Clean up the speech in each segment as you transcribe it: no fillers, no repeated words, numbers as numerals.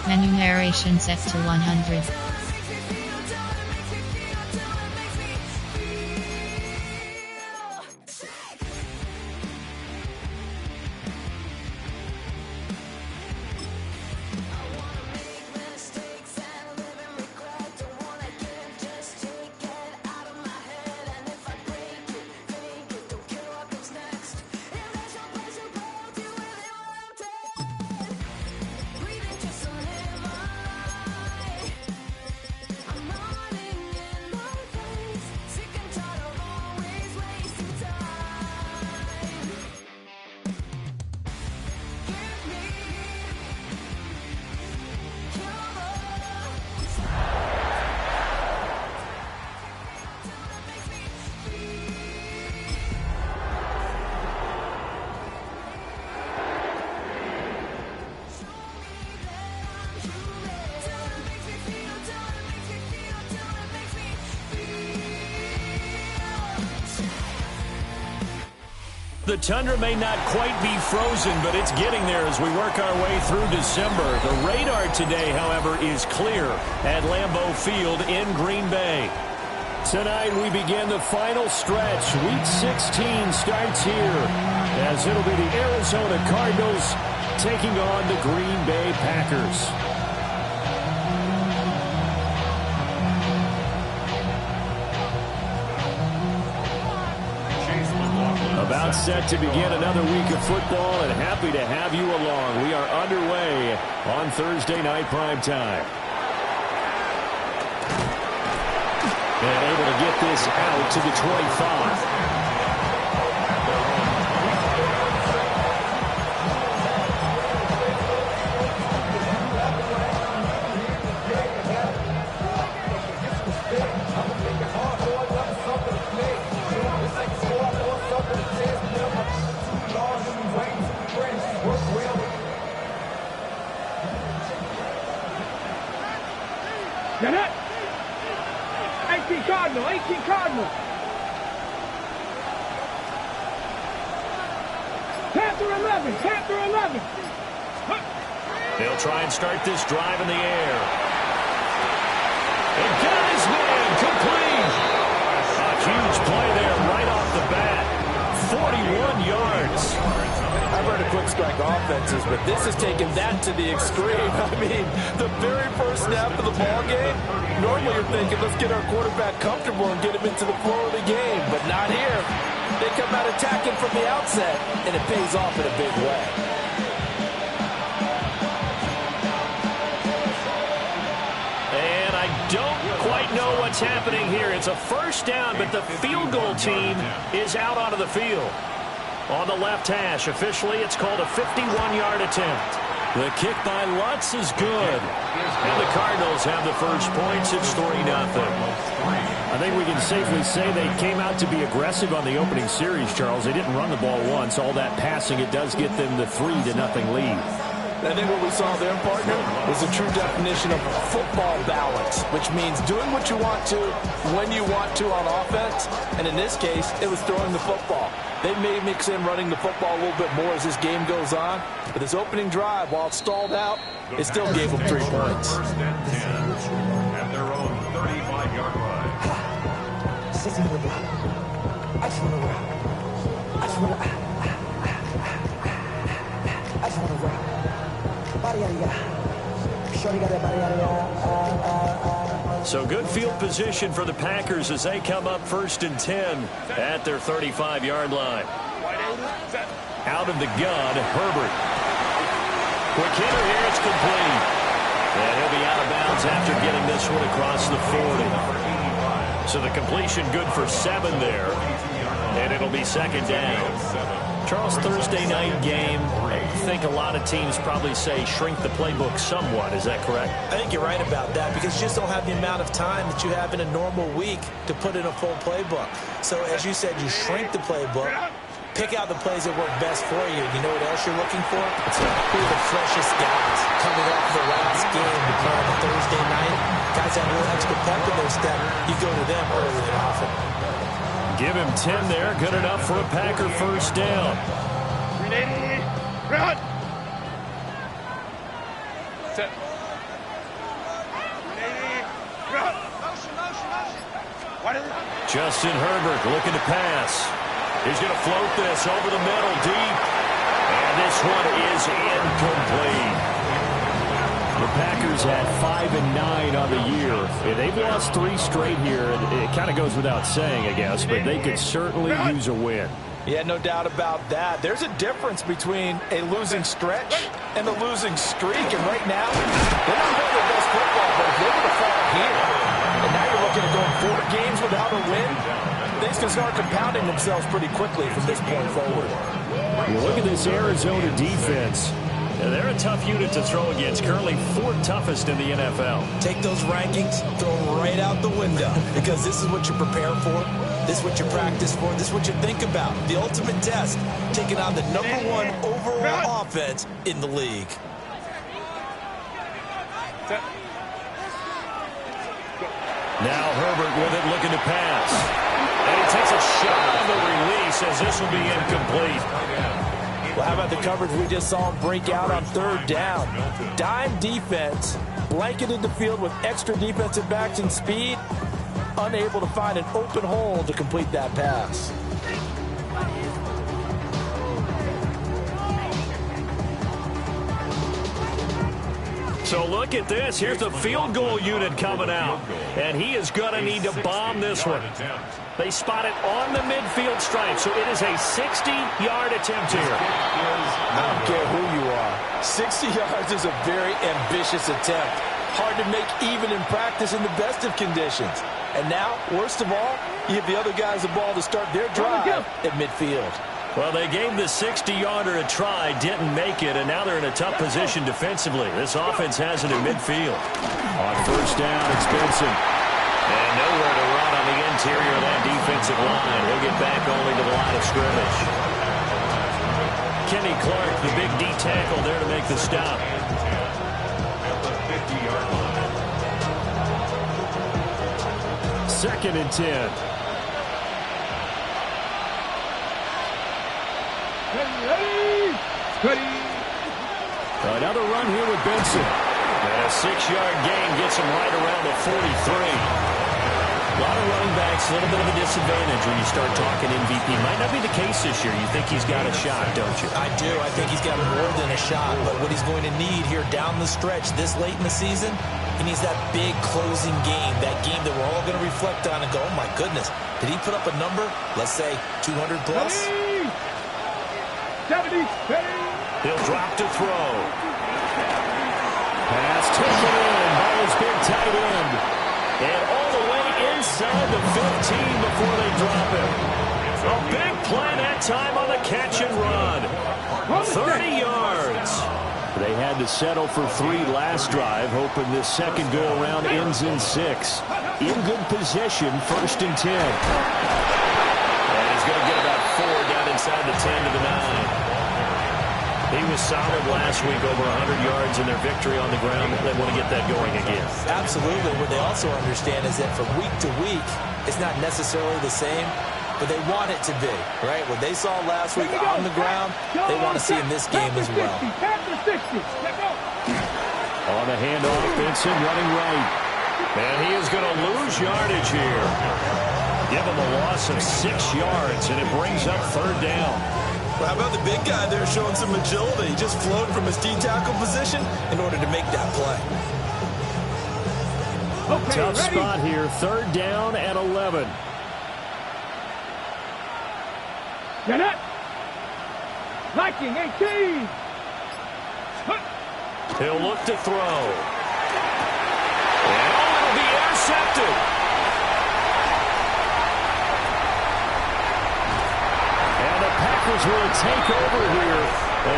Menu narration set to 100. The tundra may not quite be frozen, but it's getting there as we work our way through December. The radar today, however, is clear at Lambeau Field in Green Bay. Tonight we begin the final stretch. Week 16 starts here as it'll be the Arizona Cardinals taking on the Green Bay Packers. About set to begin another week of football, and happy to have you along. We are underway on Thursday night primetime. And able to get this out to the 25. Now 18 Cardinal. Panther 11. They'll try and start this drive in the air. And got his man complete. A huge play there right off the bat. 41 yards. I've heard of quick strike offenses, but this has taken that to the extreme. I mean, the very first snap of the ball game, normally you're thinking, let's get our quarterback comfortable and get him into the flow of the game, but not here. They come out attacking from the outset, and it pays off in a big way. And I don't quite know what's happening here. It's a first down, but the field goal team is out onto the field. On the left hash, officially, it's called a 51-yard attempt. The kick by Lutz is good. And the Cardinals have the first points. It's 3-0. I think we can safely say they came out to be aggressive on the opening series, Charles. They didn't run the ball once. All that passing, it does get them the 3-0 lead. I think what we saw there, partner, was a true definition of football balance, which means doing what you want to, when you want to on offense, and in this case, it was throwing the football. They may mix in running the football a little bit more as this game goes on, but this opening drive, while it stalled out, it still gave them 3 points. First and 10 at their own 35-yard line. I just want to rock. I just want to rock. So good field position for the Packers as they come up 1st and 10 at their 35-yard line. Out of the gun, Herbert. Quick hitter here, it's complete. And he'll be out of bounds after getting this one across the 40. So the completion good for 7 there. And it'll be 2nd down. Charles, Thursday night game, I think a lot of teams probably say shrink the playbook somewhat. Is that correct? I think you're right about that because you just don't have the amount of time that you have in a normal week to put in a full playbook. So as you said, you shrink the playbook, pick out the plays that work best for you. You know what else you're looking for? Who are the freshest guys coming off the last game to play on a Thursday night? Guys have a little extra pep in their step. You go to them early and often. Give him 10 there. Good enough for a Packer first down. Run. Justin Herbert looking to pass. He's going to float this over the middle deep. And this one is incomplete. The Packers had 5-9 on the year. They've lost 3 straight here. It kind of goes without saying, I guess, but they could certainly use a win. Yeah, no doubt about that. There's a difference between a losing stretch and a losing streak. And right now, they're not playing their best football, but if they were to fall here, and now you're looking at going 4 games without a win, things can start compounding themselves pretty quickly from this point forward. You look at this Arizona defense. They're a tough unit to throw against. Currently 4th toughest in the NFL. Take those rankings, throw them right out the window, because this is what you prepare for. This is what you practice for. This is what you think about. The ultimate test, taking on the #1 overall offense in the league. Now Herbert with it, looking to pass. And he takes a shot on the release as this will be incomplete. Well, how about the coverage we just saw him break out on 3rd down? Dime defense, blanketed the field with extra defensive backs and speed, unable to find an open hole to complete that pass. So look at this. Here's the field goal unit coming out. And he is going to need to bomb this one. They spot it on the midfield stripe, so it is a 60-yard attempt here. I don't care who you are. 60 yards is a very ambitious attempt. Hard to make even in practice in the best of conditions. And now, worst of all, you give the other guys the ball to start their drive at midfield. Well, they gave the 60-yarder a try, didn't make it, and now they're in a tough position defensively. This offense has it in midfield. On 1st down, it's Benson. And nowhere to run on the interior of that defensive line. He'll get back only to the line of scrimmage. Kenny Clark, the big D tackle there to make the stop. At the 50-yard line. 2nd and 10. Ready. Another run here with Benson. And a 6-yard gain gets him right around the 43. A lot of running backs, a little bit of a disadvantage when you start talking MVP. Might not be the case this year. You think he's got a shot, don't you? I do. I think he's got more than a shot. But what he's going to need here down the stretch this late in the season, he needs that big closing game, that game that we're all going to reflect on and go, oh, my goodness, did he put up a number, let's say 200 plus? 70. He'll drop to throw. Pass taken in by his big tight end. And all the way inside the 15 before they drop him. A big play that time on the catch and run. 30 yards. They had to settle for 3 last drive, hoping this second go-around ends in 6. In good position, 1st and 10. And he's going to get about 4 down inside the 10 to the 9. He was solid last week, over 100 yards in their victory on the ground. They want to get that going again. Absolutely. What they also understand is that from week to week, it's not necessarily the same, but they want it to be, right? What they saw last week on the ground, they want to see in this game as well. On the handoff, Benson running right. And he is going to lose yardage here. Give him a loss of 6 yards, and it brings up 3rd down. Well, how about the big guy there showing some agility? He just flowed from his D-tackle position in order to make that play. Okay, tough ready? spot here. 3rd down at 11. Get it. Liking 18. He'll look to throw. And it'll be intercepted. And the Packers will take over here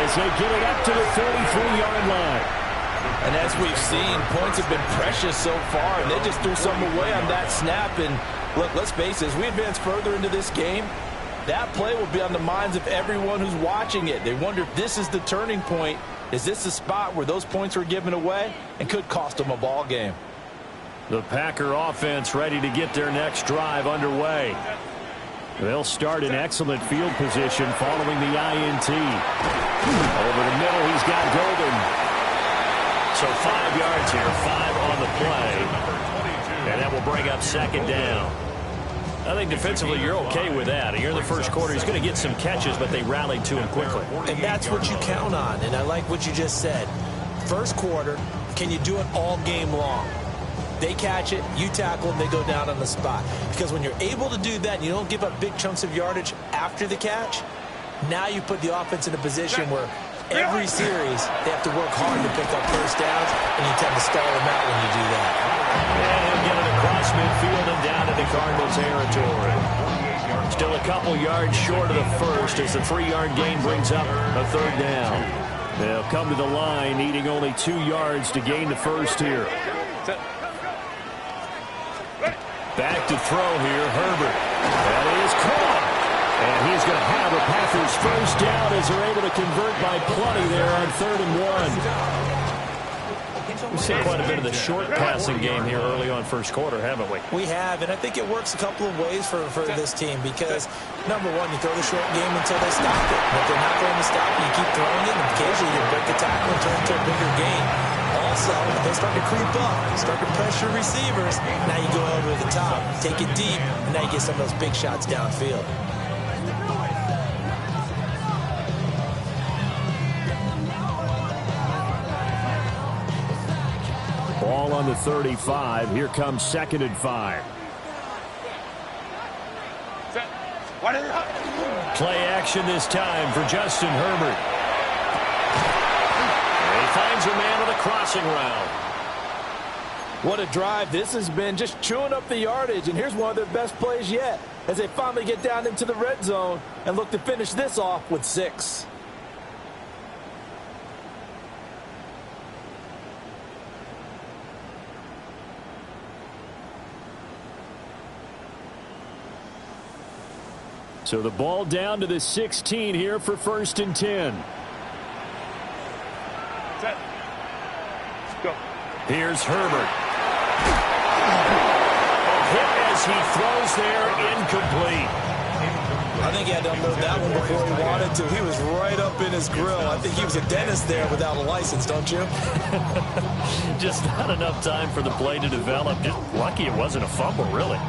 as they get it up to the 43-yard line. And as we've seen, points have been precious so far, and they just threw some away on that snap. And look, let's face it, as we advance further into this game, that play will be on the minds of everyone who's watching it. They wonder if this is the turning point. Is this the spot where those points were given away and could cost them a ball game? The Packer offense ready to get their next drive underway. They'll start in excellent field position following the INT. Over the middle, he's got Golden. So 5 yards here, 5 on the play. And that will bring up 2nd down. I think defensively you're okay with that. Here in the first quarter, he's going to get some catches, but they rallied to him quickly. And that's what you count on, and I like what you just said. First quarter, can you do it all game long? They catch it, you tackle them, they go down on the spot. Because when you're able to do that and you don't give up big chunks of yardage after the catch, now you put the offense in a position where every series they have to work hard to pick up first downs, and you tend to stall them out when you do that. And he'll get it across midfield and down into Cardinal territory. Still a couple yards short of the first as the 3-yard gain brings up a third down. They'll come to the line needing only 2 yards to gain the first here. Back to throw here, Herbert. That is caught. And he's going to have a Packers first down as they're able to convert by plenty there on 3rd and 1. We've seen quite a bit of the short passing game here early on first quarter, haven't we? We have, and I think it works a couple of ways for this team because, number one, you throw the short game until they stop it. And if they're not going to stop it, you keep throwing it, and occasionally you break the tackle and turn into a bigger gain. Also, if they start to creep up, start to pressure receivers, now you go over the top, take it deep, and now you get some of those big shots downfield. Ball on the 35. Here comes 2nd and 5. Play action this time for Justin Herbert. And he finds a man on the crossing route. What a drive this has been, just chewing up the yardage, and here's one of their best plays yet as they finally get down into the red zone and look to finish this off with 6. So the ball down to the 16 here for 1st and 10. Set. Go. Here's Herbert. Hit as he throws there, incomplete. I think he had to unload that one before he wanted to. He was right up in his grill. I think he was a dentist there without a license, don't you? Just not enough time for the play to develop. Just lucky it wasn't a fumble, really.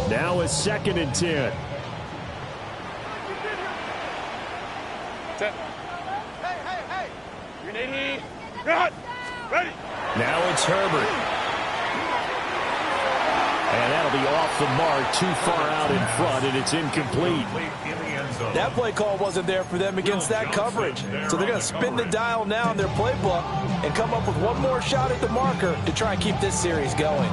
Now it's 2nd and 10. Set. Hey. Unity. Cut. Ready. Now it's Herbert. And that'll be off the mark, too far out in front, and it's incomplete. That play call wasn't there for them against that coverage. So they're going to spin the dial now in their playbook and come up with one more shot at the marker to try and keep this series going.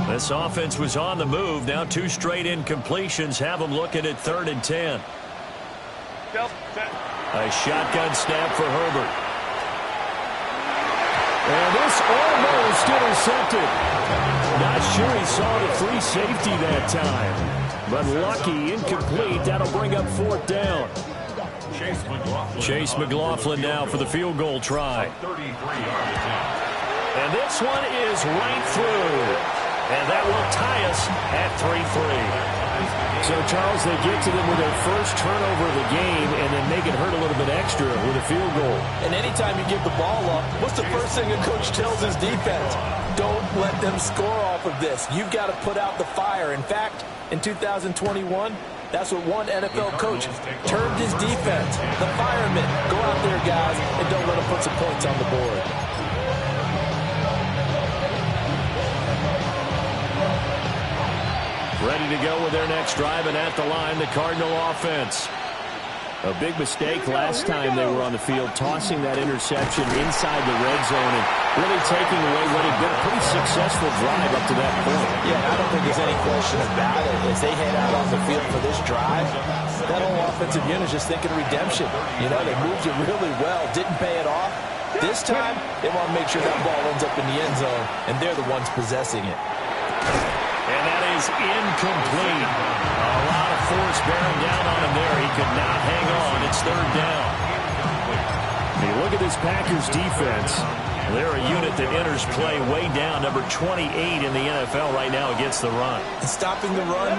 This offense was on the move. Now 2 straight incompletions have them looking at 3rd and 10. A shotgun snap for Herbert. And this almost intercepted. Not sure he saw the free safety that time. But lucky, incomplete. That'll bring up 4th down. Chase McLaughlin now for the field goal try. And this one is right through. And that will tie us at 3-3. So, Charles, they get to them with their first turnover of the game and then make it hurt a little bit extra with a field goal. And anytime you give the ball up, what's the first thing a coach tells his defense? Don't let them score off of this. You've got to put out the fire. In fact, in 2021, that's what one NFL coach termed his defense. The firemen. Go out there, guys, and don't let them put some points on the board. Ready to go with their next drive, and at the line, the Cardinal offense. A big mistake last time they were on the field, tossing that interception inside the red zone and really taking away what had been a pretty successful drive up to that point. Yeah, I don't think there's any question about it. As they head out on the field for this drive, that whole offensive unit is just thinking redemption. You know, they moved it really well, didn't pay it off. This time, they want to make sure that ball ends up in the end zone, and they're the ones possessing it. And that is incomplete. A lot of force bearing down on him there. He could not hang on. It's 3rd down. Hey, look at this Packers defense. They're a unit that enters play way down, number 28 in the NFL right now against the run. And stopping the run,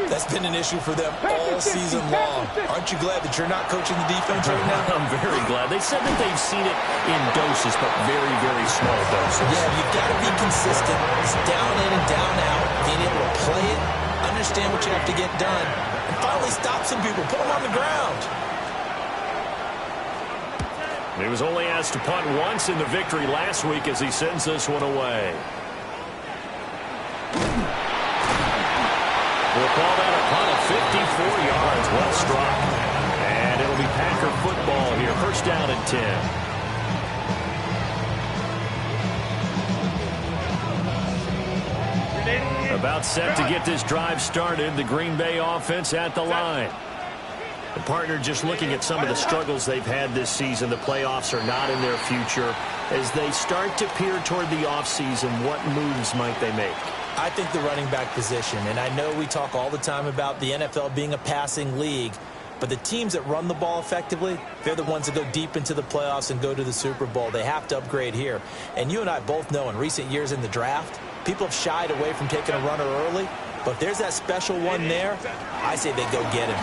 that's been an issue for them all season long. Aren't you glad that you're not coaching the defense right now? I'm very glad. They said that they've seen it in doses, but very, very small doses. Yeah, you've got to be consistent. It's down in and down out. Being able to play it, understand what you have to get done, and finally stop some people, put them on the ground. He was only asked to punt once in the victory last week as he sends this one away. We'll call that a punt of 54 yards. Well struck. And it'll be Packer football here. First down and 10. About set to get this drive started. The Green Bay offense at the line. The partner just looking at some of the struggles they've had this season. The playoffs are not in their future. As they start to peer toward the offseason, what moves might they make? I think the running back position, and I know we talk all the time about the NFL being a passing league, but the teams that run the ball effectively, they're the ones that go deep into the playoffs and go to the Super Bowl. They have to upgrade here. And you and I both know in recent years in the draft, people have shied away from taking a runner early, but if there's that special one there, I say they go get him.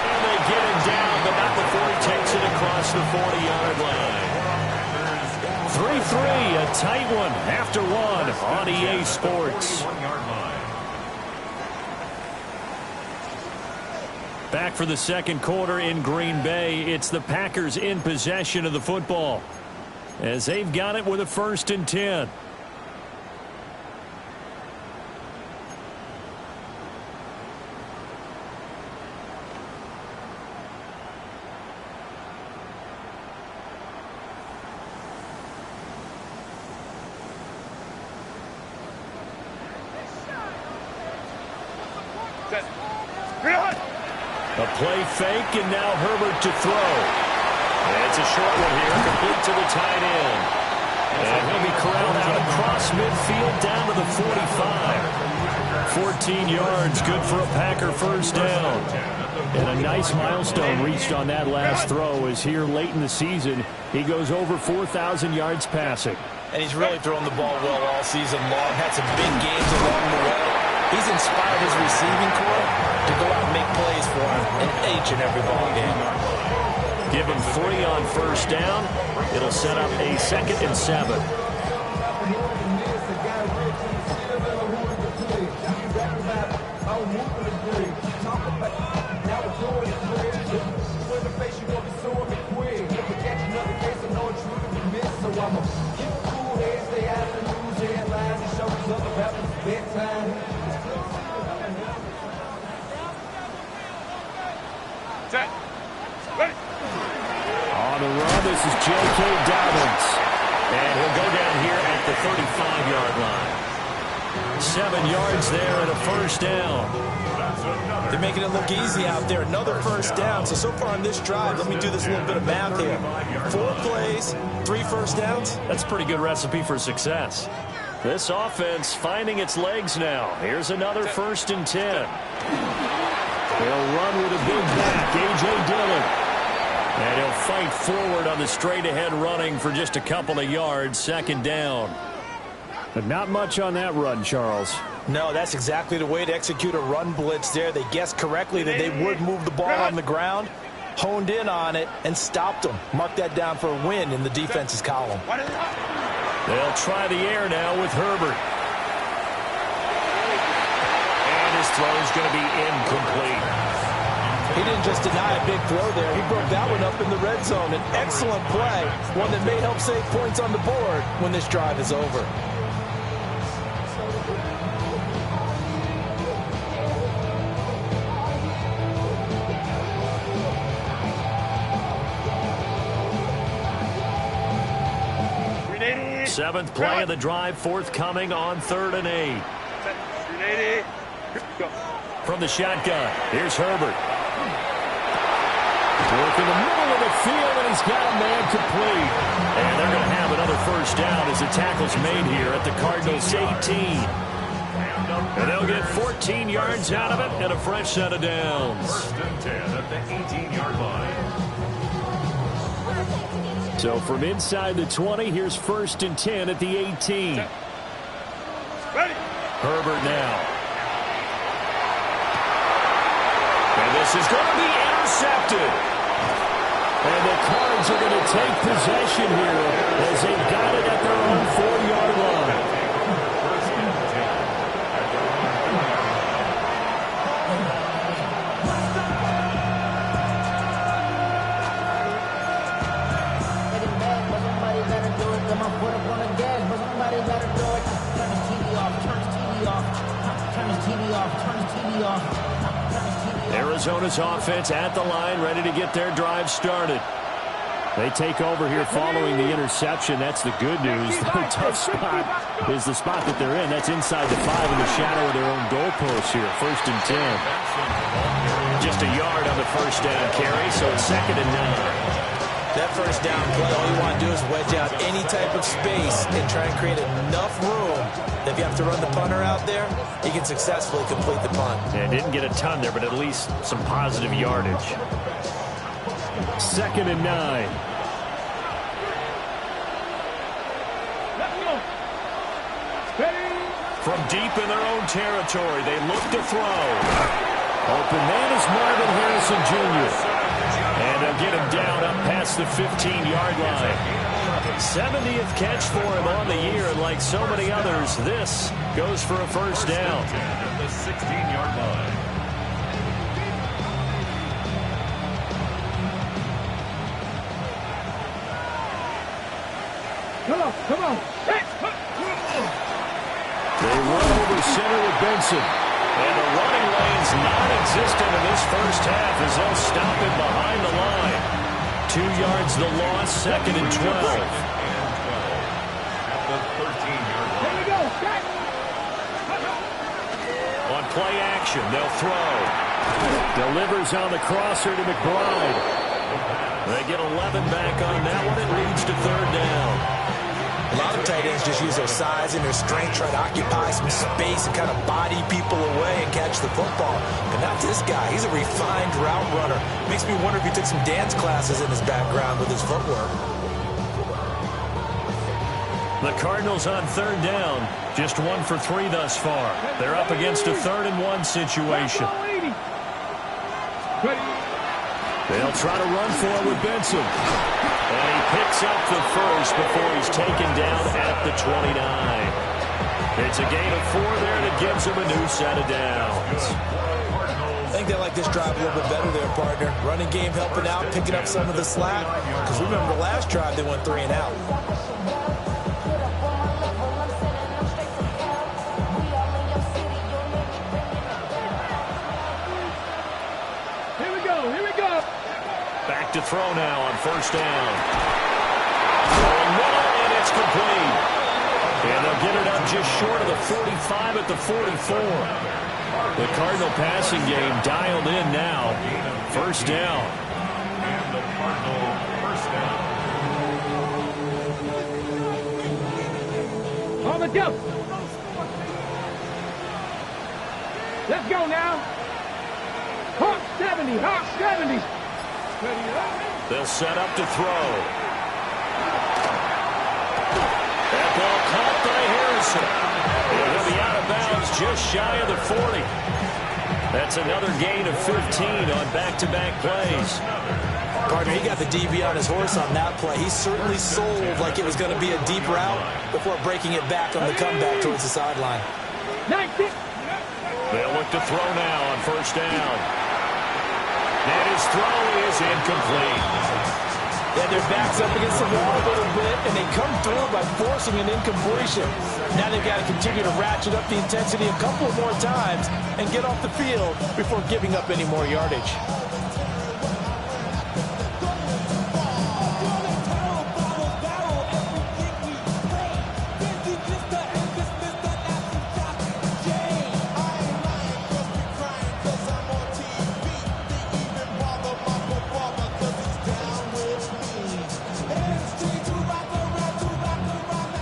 And they get him down, but not before he takes it across the 40-yard line. 3-3, a tight one after one on EA Sports. Back for the second quarter in Green Bay. It's the Packers in possession of the football as they've got it with a 1st and 10. A play fake, and now Herbert to throw. And it's a short one here, complete to the tight end. And he'll be corralled out across midfield down to the 45. 14 yards, good for a Packer first down. And a nice milestone reached on that last throw as here late in the season, he goes over 4,000 yards passing. And he's really thrown the ball well all season long, had some big games along the way. He's inspired his receiving corps to go out and make plays for him in each and every ball game. Give him 3 on first down. It'll set up a 2nd and 7. Set. Ready. On the run, this is J.K. Dobbins. And he'll go down here at the 35-yard line. 7 yards there and a first down. They're making it look easy out there. Another first down. So far on this drive, let me do this little bit of math here. 4 plays, 3 first downs. That's a pretty good recipe for success. This offense finding its legs now. Here's another 1st and 10. They'll run with a big back, A.J. Dillon. And he'll fight forward on the straight-ahead running for just a couple of yards, 2nd down. But not much on that run, Charles. No, that's exactly the way to execute a run blitz there. They guessed correctly that they would move the ball on the ground, honed in on it, and stopped them. Mark that down for a win in the defense's column. They'll try the air now with Herbert. And his throw is going to be incomplete. He didn't just deny a big throw there. He broke that one up in the red zone. An excellent play, one that may help save points on the board when this drive is over. Seventh play of the drive forthcoming on 3rd and 8. From the shotgun, here's Herbert. Work in the middle of the field, and he's got a man complete. And they're going to have another first down as the tackle's made here at the Cardinals' 18. And they'll get 14 yards out of it and a fresh set of downs. 1st and 10 at the 18-yard line. So from inside the 20, here's 1st and 10 at the 18. Ready. Herbert now. And this is going to be intercepted. And the Cards are going to take possession here as they've got it at their own 4-yard line. Arizona's offense at the line, ready to get their drive started. They take over here following the interception. That's the good news. Their tough spot is the spot that they're in. That's inside the 5 in the shadow of their own goalpost here. 1st and 10. Just a yard on the first down carry, so it's 2nd and 9. That first down play, all you want to do is wedge out any type of space and try and create enough room. If you have to run the punter out there, he can successfully complete the punt. Yeah, didn't get a ton there, but at least some positive yardage. 2nd and 9. From deep in their own territory, they look to throw. Open man is Marvin Harrison Jr. And they'll get him down up past the 15-yard line. 70th catch for him on the year, and like so many others, this goes for a first down. At the 16-yard line. Come on. They run over center with Benson. And the running lane's non-existent in this first half as they'll stop him behind the line. 2 yards the loss, 2nd and 12. At the 13-yard line. Here we go. On play action, they'll throw. Delivers on the crosser to McBride. They get 11 back on that one. It leads to 3rd down. A lot of tight ends just use their size and their strength, try to occupy some space and kind of body people away and catch the football. But not this guy. He's a refined route runner. Makes me wonder if he took some dance classes in his background with his footwork. The Cardinals on 3rd down. Just 1 for 3 thus far. They're up against a 3rd and 1 situation. They'll try to run for it with Benson. And he picks up the first before he's taken down at the 29. It's a gain of 4 there that gives him a new set of downs. I think they like this drive a little bit better there, partner. Running game helping out, picking up some of the slack. Because remember, the last drive they went 3 and out. Back to throw now on 1st down. And it's complete. And they'll get it up just short of the 45 at the 44. The Cardinal passing game dialed in now. 1st down. And the Cardinal 1st down. On the go. Let's go now. Hawk 70. Hawk 70. They'll set up to throw. That ball caught by Harrison. He'll be out of bounds just shy of the 40. That's another gain of 15 on back-to-back plays. Partner, he got the DB on his horse on that play. He certainly sold like it was going to be a deep route before breaking it back on the comeback towards the sideline. They'll look to throw now on 1st down. And his throw is incomplete. Yeah, their back's up against the wall a little bit, and they come through by forcing an incompletion. Now they've got to continue to ratchet up the intensity a couple more times and get off the field before giving up any more yardage.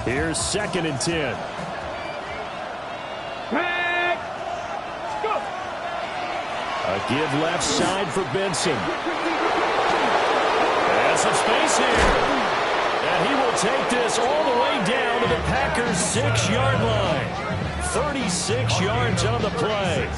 Here's 2nd and 10. Go. A give left side for Benson. There's some space here. take this all the way down to the Packers' 6-yard line. 36 yards on the play.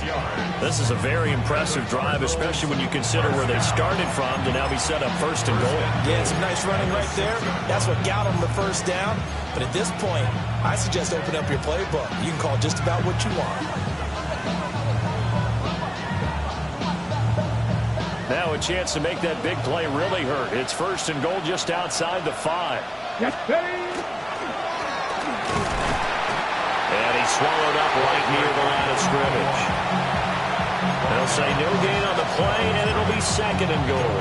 This is a very impressive drive, especially when you consider where they started from to now be set up first and goal. Yeah, some nice running right there. That's what got them the first down. But at this point, I suggest open up your playbook. You can call just about what you want. Now a chance to make that big play really hurt. It's first and goal just outside the 5. Yes, baby. And he's swallowed up right near the line of scrimmage. They'll say no gain on the play, and it'll be second and goal.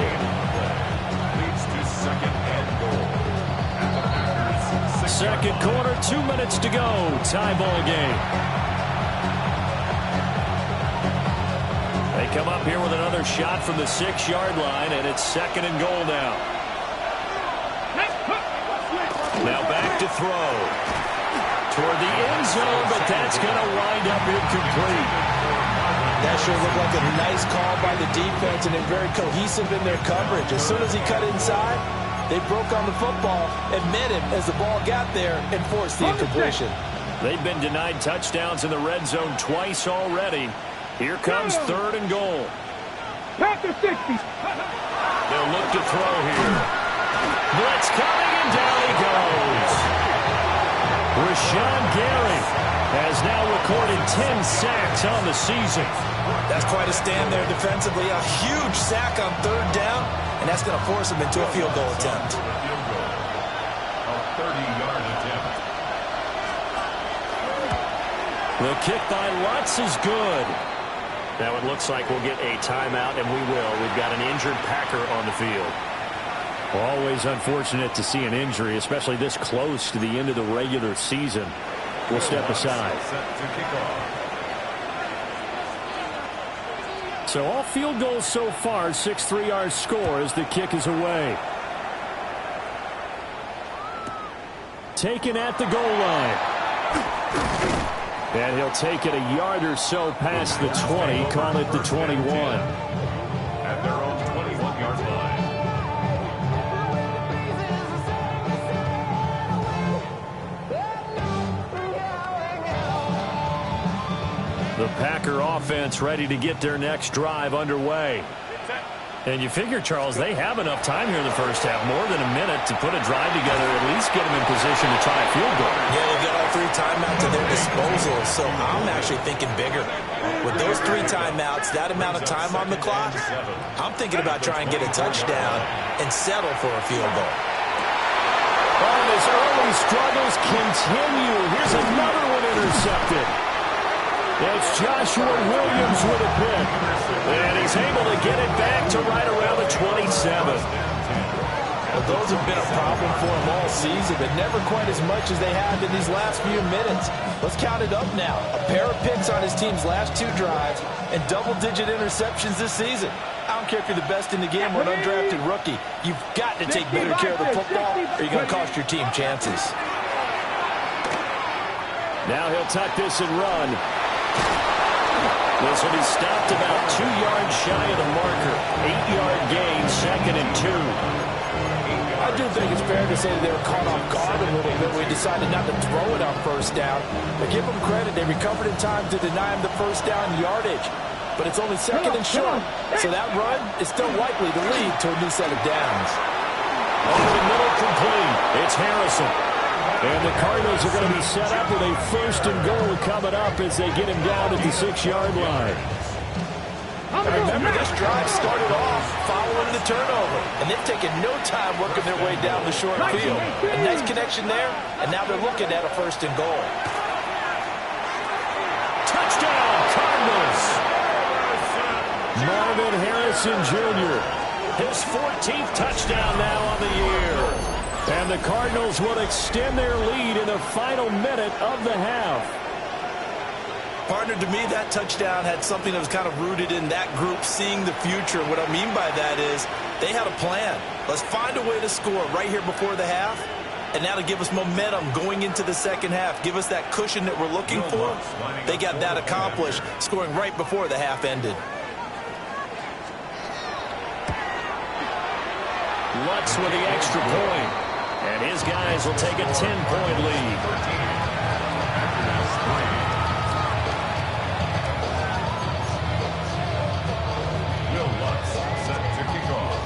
Leads to second and goal. Second quarter, 2 minutes to go. Tie ball game. They come up here with another shot from the 6-yard line, and it's second and goal now. Now back to throw. Toward the end zone, but that's going to wind up incomplete. That sure looked like a nice call by the defense, and they're very cohesive in their coverage. As soon as he cut inside, they broke on the football and met him as the ball got there and forced the incompletion. They've been denied touchdowns in the red zone twice already. Here comes third and goal. Packer 60. They'll look to throw here. Blitz coming, and down he goes. Rashawn Gary has now recorded 10 sacks on the season. That's quite a stand there defensively. A huge sack on third down, and that's going to force him into a field goal attempt. A 30-yard attempt. The kick by Lutz is good. Now it looks like we'll get a timeout, and we will. We've got an injured Packer on the field. Always unfortunate to see an injury, especially this close to the end of the regular season. We'll step aside. Set to kick off. So all field goals so far, 6-3 our score as the kick is away. Taken at the goal line. And he'll take it a yard or so past the 20, call it the 21. At their own 21-yard line. The Packer offense ready to get their next drive underway. And you figure, Charles, they have enough time here in the first half, more than a minute, to put a drive together, at least get them in position to try a field goal. Yeah, they've got all 3 timeouts at their disposal, so I'm actually thinking bigger. With those 3 timeouts, that amount of time on the clock, I'm thinking about trying to get a touchdown and settle for a field goal. And his early struggles continue. Here's another one intercepted. It's Joshua Williams with a pick. And he's able to get it back to right around the 27. Well, those have been a problem for him all season, but never quite as much as they have in these last few minutes. Let's count it up now. A pair of picks on his team's last 2 drives and double-digit interceptions this season. I don't care if you're the best in the game or an undrafted rookie. You've got to take better care of the football or you're going to cost your team chances. Now he'll tuck this and run. This will be stopped about 2 yards shy of the marker. 8-yard gain, second and 2. I do think it's fair to say that they were caught off guard a little bit. We decided not to throw it on first down. But give them credit. They recovered in time to deny him the first down yardage. But it's only second and short. So that run is still likely to lead to a new set of downs. Over the middle, complete. It's Harrison. And the Cardinals are going to be set up with a first and goal coming up as they get him down at the 6-yard line. Remember, this drive started off following the turnover, and they've taken no time working their way down the short field. A nice connection there, and now they're looking at a first and goal. Touchdown, Cardinals! Marvin Harrison Jr. His 14th touchdown now on the year. And the Cardinals will extend their lead in the final minute of the half. Partner, to me, that touchdown had something that was kind of rooted in that group seeing the future. What I mean by that is they had a plan. Let's find a way to score right here before the half. And now to give us momentum going into the second half, give us that cushion that we're looking for. They got that accomplished, scoring right before the half ended. Lutz with the extra point. And his guys will take a 10-point lead. Will Lutz set to kick off.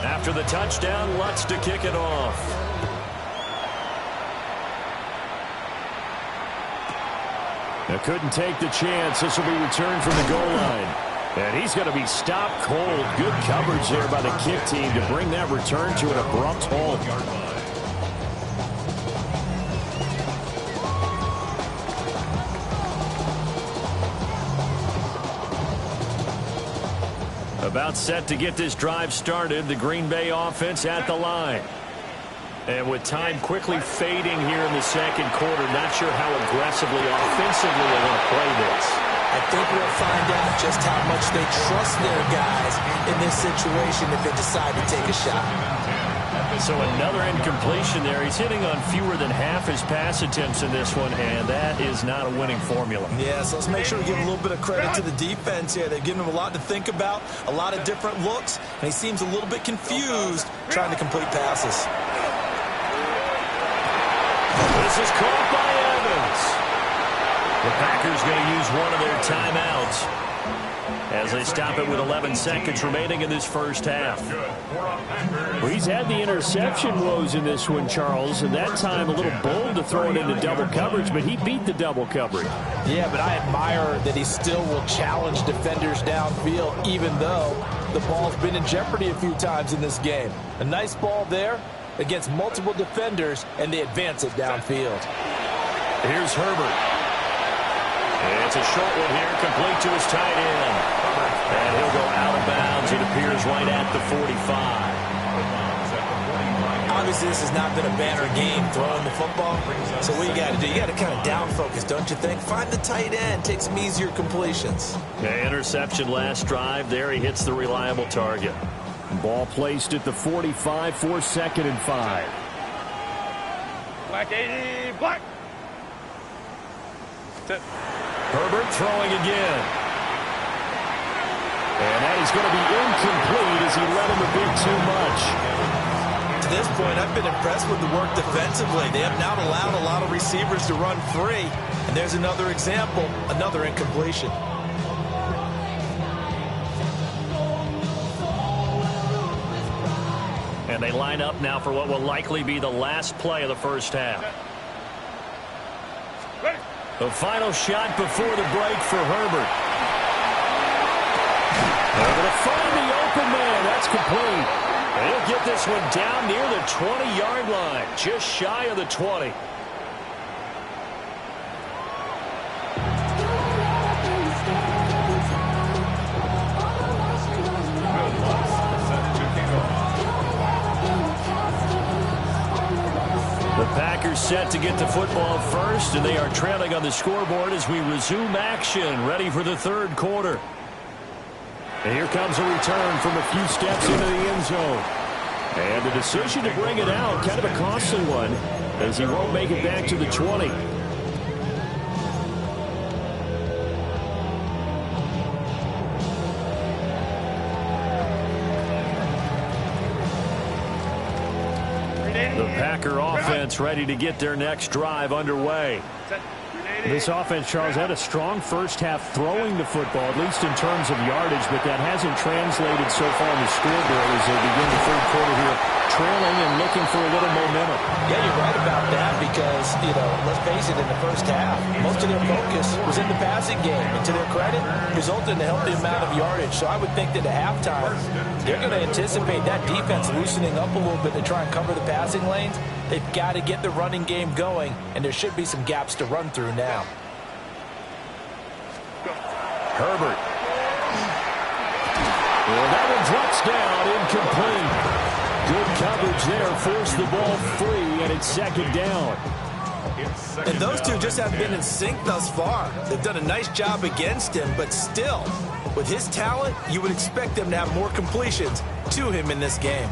After the touchdown, Lutz to kick it off. Now couldn't take the chance. This will be returned from the goal line. And he's going to be stopped cold. Good coverage there by the kick team to bring that return to an abrupt halt. About set to get this drive started. The Green Bay offense at the line. And with time quickly fading here in the second quarter, not sure how aggressively, offensively they want to play this. I think we'll find out just how much they trust their guys in this situation if they decide to take a shot. So another incompletion there. He's hitting on fewer than half his pass attempts in this one, and that is not a winning formula. Yeah, so let's make sure we give a little bit of credit to the defense here. They're giving him a lot to think about, a lot of different looks, and he seems a little bit confused trying to complete passes. This is caught by Evans. The Packers going to use one of their timeouts as they stop it with 11 seconds remaining in this first half. Well, he's had the interception woes in this one, Charles, and that time a little bold to throw it into double coverage, but he beat the double coverage. Yeah, but I admire that he still will challenge defenders downfield, even though the ball's been in jeopardy a few times in this game. A nice ball there against multiple defenders, and they advance it downfield. Here's Herbert. It's a short one here, complete to his tight end. And he'll go out of bounds. It appears right at the 45. Obviously, this has not been a banner game throwing the football. So what you got to do, you got to kind of down focus, don't you think? Find the tight end, take some easier completions. Okay, interception last drive. There he hits the reliable target. Ball placed at the 45 for 2nd and 5. Black 80, black. Herbert throwing again. And that is going to be incomplete as he let him a bit too much. To this point, I've been impressed with the work defensively. They have not allowed a lot of receivers to run free. And there's another example, another incompletion. And they line up now for what will likely be the last play of the first half. The final shot before the break for Herbert. They're going to find the open man. That's complete. And he'll get this one down near the 20-yard line, just shy of the 20. The Packers set to get the football first, and they are trailing on the scoreboard as we resume action, ready for the third quarter. And here comes a return from a few steps into the end zone. And the decision to bring it out, kind of a costly one, as he won't make it back to the 20. The Packer offense ready to get their next drive underway. This offense, Charles, had a strong first half throwing the football, at least in terms of yardage, but that hasn't translated so far on the scoreboard as they begin the third quarter here, trailing and looking for a little momentum. Yeah, you're right about that because, let's face it, in the first half, most of their focus was in the passing game. And to their credit, resulted in a healthy amount of yardage. So I would think that at halftime, they're going to anticipate that defense loosening up a little bit to try and cover the passing lanes. They've got to get the running game going, and there should be some gaps to run through now. Herbert. Well, that one drops down, incomplete. Good coverage there, forced the ball free, and it's second down. And those two just haven't been in sync thus far. They've done a nice job against him, but still, with his talent, you would expect them to have more completions to him in this game.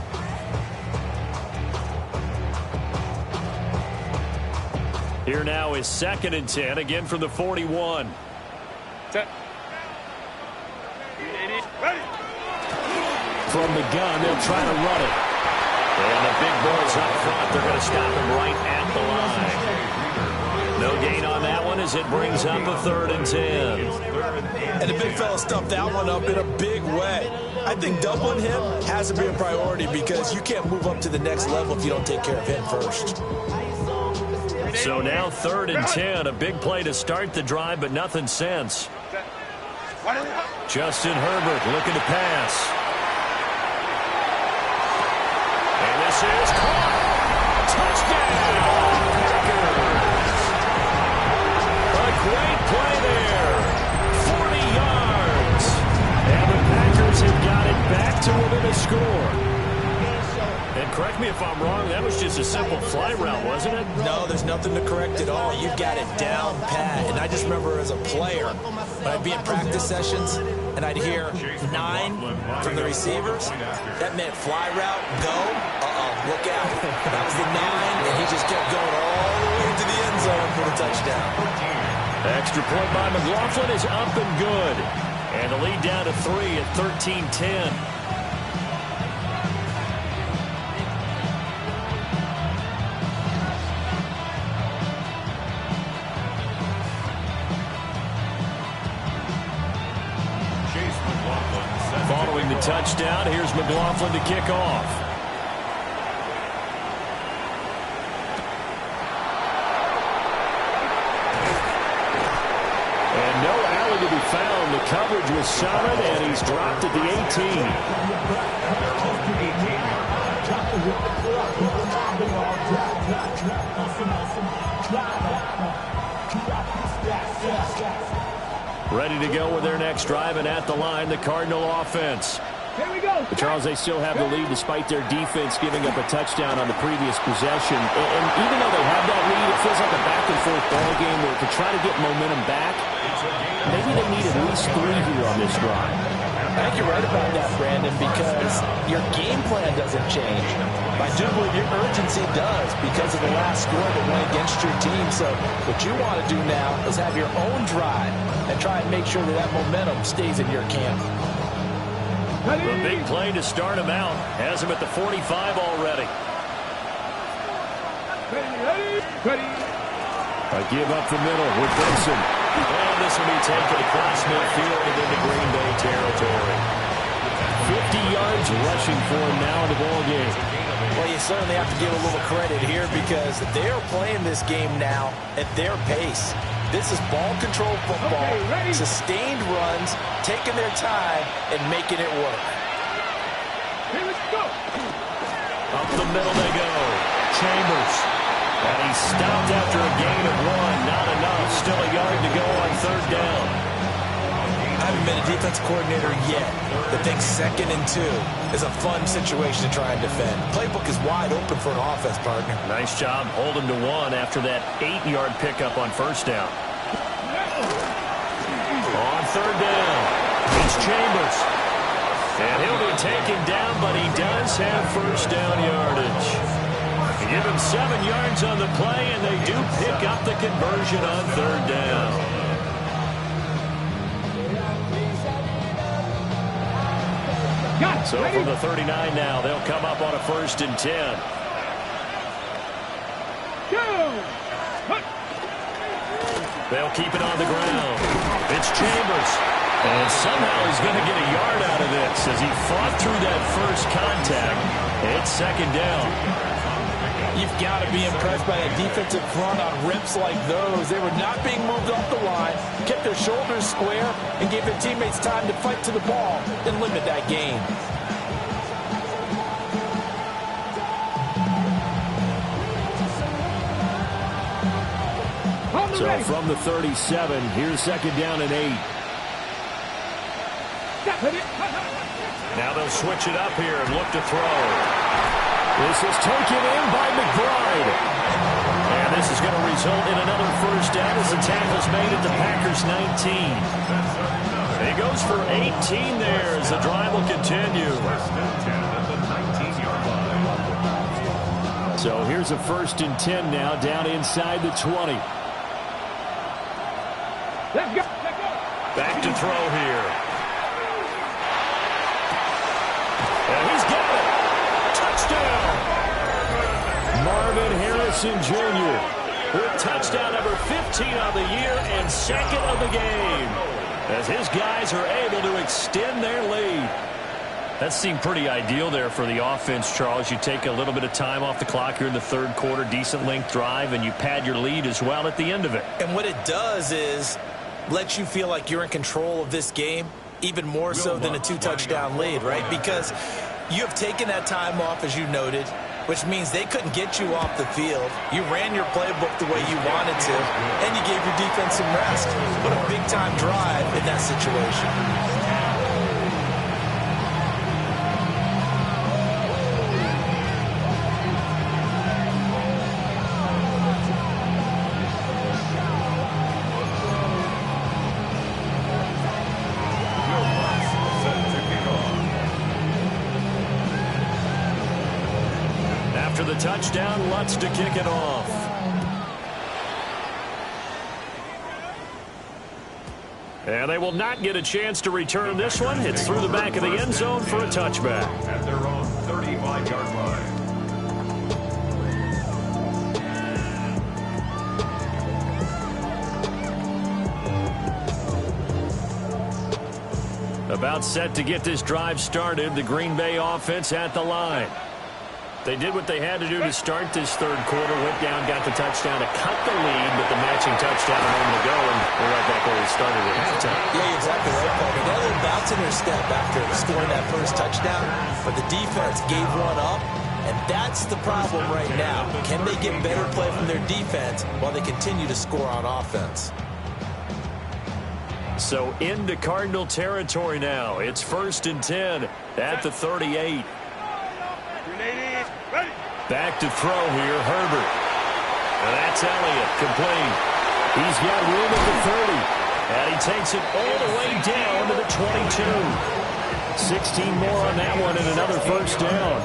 Here now is 2nd and 10, again from the 41. Set. Ready. from the gun. They'll try to run it. And the big boys up front, they're going to stop him right at the line. No gain on that one as it brings up a 3rd and 10. And the big fella stuffed that one up in a big way. I think doubling him has to be a priority because you can't move up to the next level if you don't take care of him first. So now 3rd and 10, a big play to start the drive, but nothing since. Justin Herbert looking to pass. And this is caught. Touchdown, Packers. A great play there. 40 yards. And the Packers have got it back to within a score. And correct me if I'm wrong, that was just a simple fly route, wasn't it? No, there's nothing to correct at all. You've got it down pat. And I just remember as a player, when I'd be in practice sessions and I'd hear 9 from the receivers, that meant fly route, go, look out. That was the 9, and he just kept going all the way to the end zone for the touchdown. Extra point by McLaughlin is up and good. And the lead down to 3 at 13-10. Following the touchdown, here's McLaughlin to kick off. And no alley to be found. The coverage was solid, and he's dropped at the 18. Ready to go with their next drive, and at the line, the Cardinal offense. Here we go. But Charles, they still have the lead despite their defense giving up a touchdown on the previous possession. And even though they have that lead, it feels like a back-and-forth ball game where to try to get momentum back, maybe they need at least 3 here on this drive. I think you're right about that, Brandon, because your game plan doesn't change. I do believe your urgency does because of the last score that went against your team. So what you want to do now is have your own drive and try and make sure that that momentum stays in your camp. The big play to start him out has him at the 45 already. Ready. A give up the middle with Benson. And this will be taken across midfield and into Green Bay territory. 50 yards rushing for him now in the ball game. Well, you certainly have to give a little credit here because they're playing this game now at their pace. This is ball control football, sustained runs, taking their time, and making it work. Here we go. Up the middle they go. Chambers. And he's stopped after a gain of 1. Not enough. Still a yard to go on 3rd down. I haven't been a defense coordinator yet that thinks 2nd and 2 is a fun situation to try and defend. Playbook is wide open for an offense, partner. Nice job holding to 1 after that 8-yard pickup on 1st down. On 3rd down, it's Chambers. And he'll be taken down, but he does have 1st down yardage. Give him 7 yards on the play, and they do pick up the conversion on 3rd down. So from the 39 now, they'll come up on a 1st and 10. They'll keep it on the ground. It's Chambers. And somehow he's going to get a yard out of this as he fought through that first contact. It's 2nd down. You've got to be impressed by that defensive front on rips like those. They were not being moved off the line, kept their shoulders square, and gave their teammates time to fight to the ball and limit that gain. So from the 37, here's 2nd down and 8. Now they'll switch it up here and look to throw. This is taken in by McBride. And this is going to result in another 1st down as the tackle's made at the Packers 19. He goes for 18 there as the drive will continue. So here's a 1st and 10 now down inside the 20. Back to throw here. Wilson Jr. with touchdown number 15 on the year and second of the game, as his guys are able to extend their lead. That seemed pretty ideal there for the offense, Charles. You take a little bit of time off the clock here in the third quarter, decent length drive, and you pad your lead as well at the end of it. And what it does is let you feel like you're in control of this game, even more so than a 2-touchdown lead, right? Because you have taken that time off, as you noted, which means they couldn't get you off the field. You ran your playbook the way you wanted to, and you gave your defense some rest. What a big-time drive in that situation. After the touchdown, Lutz to kick it off. And they will not get a chance to return this one. It's through the back of the end zone for a touchback. At their own 35-yard line. About set to get this drive started, the Green Bay offense at the line. They did what they had to do to start this third quarter, went down, got the touchdown to cut the lead, but the matching touchdown a moment ago, and we're right back where we started at halftime. Yeah, you're exactly right, Paul. They got a little bounce in their step after scoring that first touchdown, but the defense gave one up, and that's the problem right now. Can they get better play from their defense while they continue to score on offense? So into Cardinal territory now. It's 1st and 10 at the 38. Back to throw here, Herbert. And that's Elliott, complete. He's got room at the 30. And he takes it all the way down to the 22. 16 more on that one and another first down.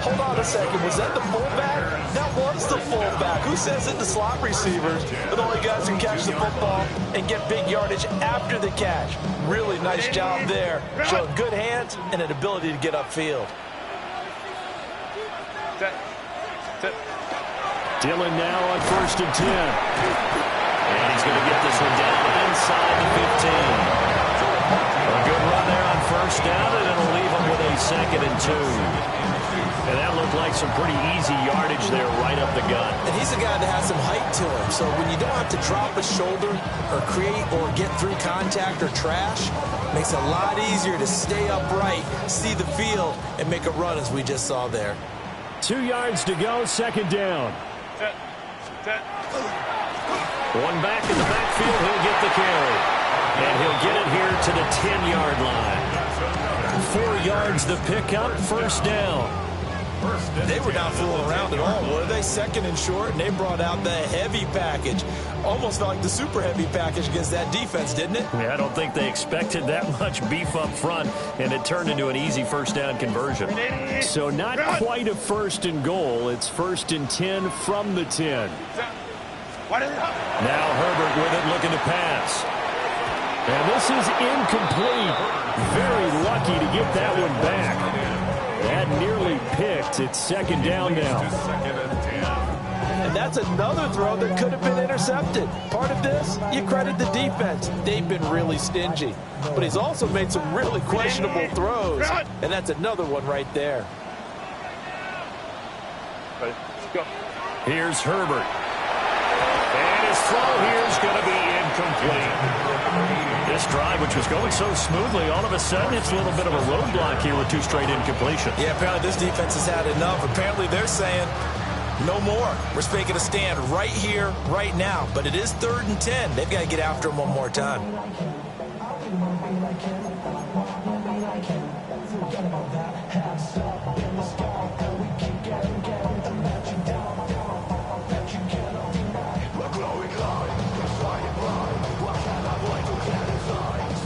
Hold on a second. Was that the fullback? That was the fullback. Who says that the slot receivers are the only guys who catch the football and get big yardage after the catch? Really nice job there. Showing good hands and an ability to get upfield. Dillon now on 1st and 10. And he's going to get this one down inside the 15. A good run there on first down, and it'll leave him with a 2nd and 2. And that looked like some pretty easy yardage there right up the gut. And he's a guy that has some height to him, so when you don't have to drop a shoulder or create or get through contact or trash, it makes it a lot easier to stay upright, see the field, and make a run as we just saw there. 2 yards to go, 2nd down. One back in the backfield, he'll get the carry. And he'll get it here to the 10-yard line. 4 yards the pickup, 1st down. They were not fooling around at all, were they? 2nd and short, and they brought out the heavy package. Almost felt like the super heavy package against that defense, didn't it? Yeah, I don't think they expected that much beef up front, and it turned into an easy first down conversion. So not quite a 1st and goal. It's 1st and 10 from the 10. Now Herbert with it, looking to pass. And this is incomplete. Very lucky to get that one back. That nearly picked. It's 2nd down now. And that's another throw that could have been intercepted. Part of this, you credit the defense. They've been really stingy. But he's also made some really questionable throws. And that's another one right there. Here's Herbert. And his throw here is going to be incomplete. This drive, which was going so smoothly, all of a sudden it's a little bit of a roadblock here with 2 straight incompletions. Yeah, apparently this defense has had enough. Apparently they're saying no more. We're making a stand right here, right now. But it is 3rd and 10. They've got to get after him one more time.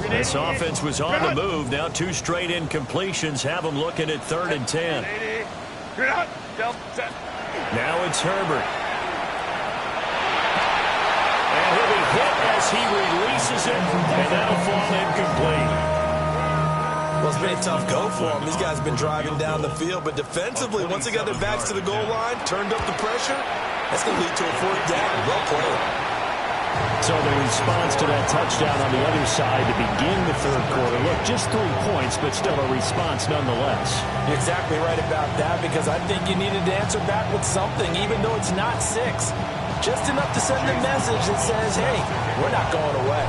This offense was on the move. Now 2 straight incompletions have them looking at 3rd and 10. Now it's Herbert. And he'll be hit as he releases it, and that'll fall incomplete. Well, it's been a tough go for them. These guys have been driving down the field, but defensively, once they got their backs to the goal line, turned up the pressure, that's going to lead to a fourth down. Well played. So the response to that touchdown on the other side to begin the third quarter. Look, just 3 points, but still a response nonetheless. You're exactly right about that, because I think you needed to answer back with something, even though it's not 6. Just enough to send a message that says, hey, we're not going away.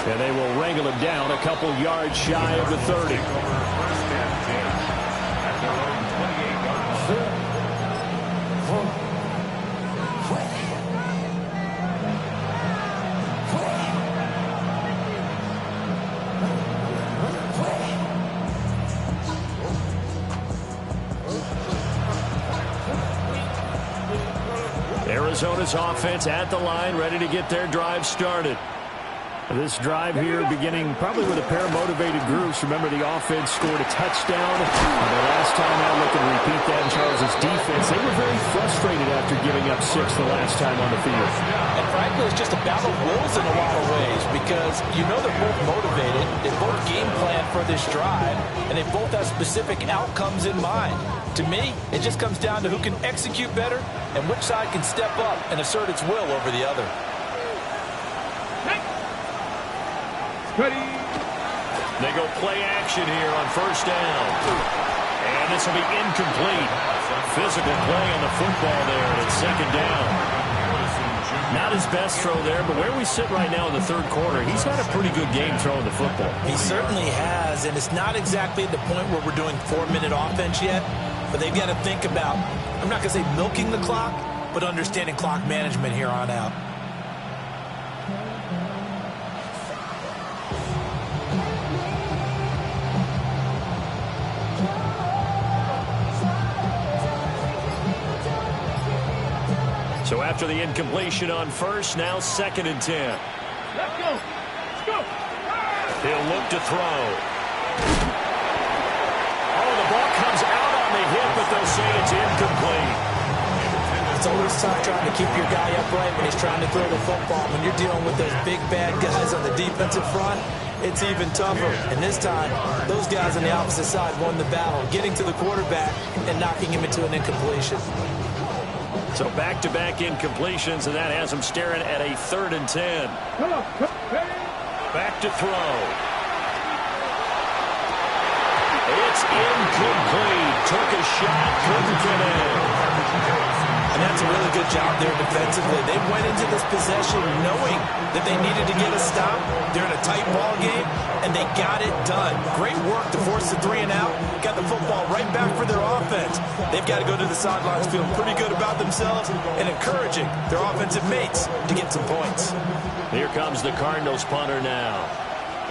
And they will wrangle him down a couple yards shy of the 30. Arizona's offense at the line, ready to get their drive started. This drive here beginning probably with a pair of motivated groups. Remember, the offense scored a touchdown. And the last time out, look and repeat that in Charles' defense. They were very frustrated after giving up 6 the last time on the field. And frankly, it's just a battle of wills in a lot of ways, because you know they're both motivated. They both game plan for this drive, and they both have specific outcomes in mind. To me, it just comes down to who can execute better and which side can step up and assert its will over the other. Ready. They go play action here on first down. And this will be incomplete. Physical play on the football there, and it's second down. Not his best throw there, but where we sit right now in the third quarter, he's had a pretty good game throwing the football. He certainly has, and it's not exactly at the point where we're doing 4-minute offense yet, but they've got to think about, I'm not going to say milking the clock, but understanding clock management here on out. So after the incompletion on first, now 2nd and 10. Let's go. Let's go. He'll look to throw. Oh, the ball comes out on the hip, but they'll say it's incomplete. It's always tough trying to keep your guy upright when he's trying to throw the football. When you're dealing with those big, bad guys on the defensive front, it's even tougher. And this time, those guys on the opposite side won the battle, getting to the quarterback and knocking him into an incompletion. So back-to-back incompletions, and that has him staring at a 3rd and 10. Come on. Ready. Back to throw. It's incomplete. Took a shot, couldn't get in. And that's a really good job there defensively. They went into this possession knowing that they needed to get a stop. They're in a tight ball game, and they got it done. Great work to force the 3 and out. Got the football right back for their offense. They've got to go to the sidelines feeling pretty good about themselves and encouraging their offensive mates to get some points. Here comes the Cardinals punter now,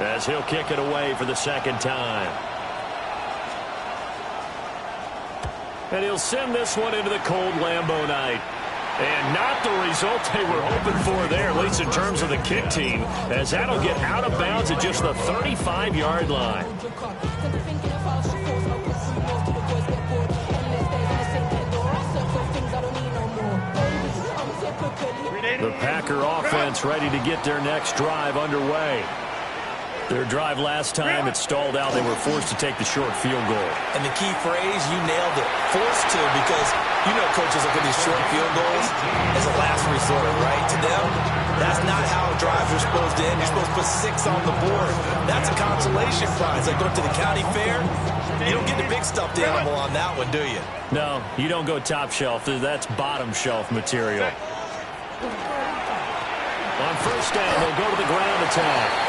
as he'll kick it away for the 2nd time. And he'll send this one into the cold Lambeau night. And not the result they were hoping for there, at least in terms of the kick team, as that'll get out of bounds at just the 35-yard line. The Packer offense ready to get their next drive underway. Their drive last time, it stalled out. They were forced to take the short field goal. And the key phrase, you nailed it. Forced to, because you know coaches look at these short field goals as a last resort, right? To them, that's not how drives are supposed to end. You're supposed to put 6 on the board. That's a consolation prize. Like going to the county fair, you don't get the big stuffed animal on that one, do you? No, you don't go top shelf. That's bottom shelf material. On first down, they'll go to the ground attack.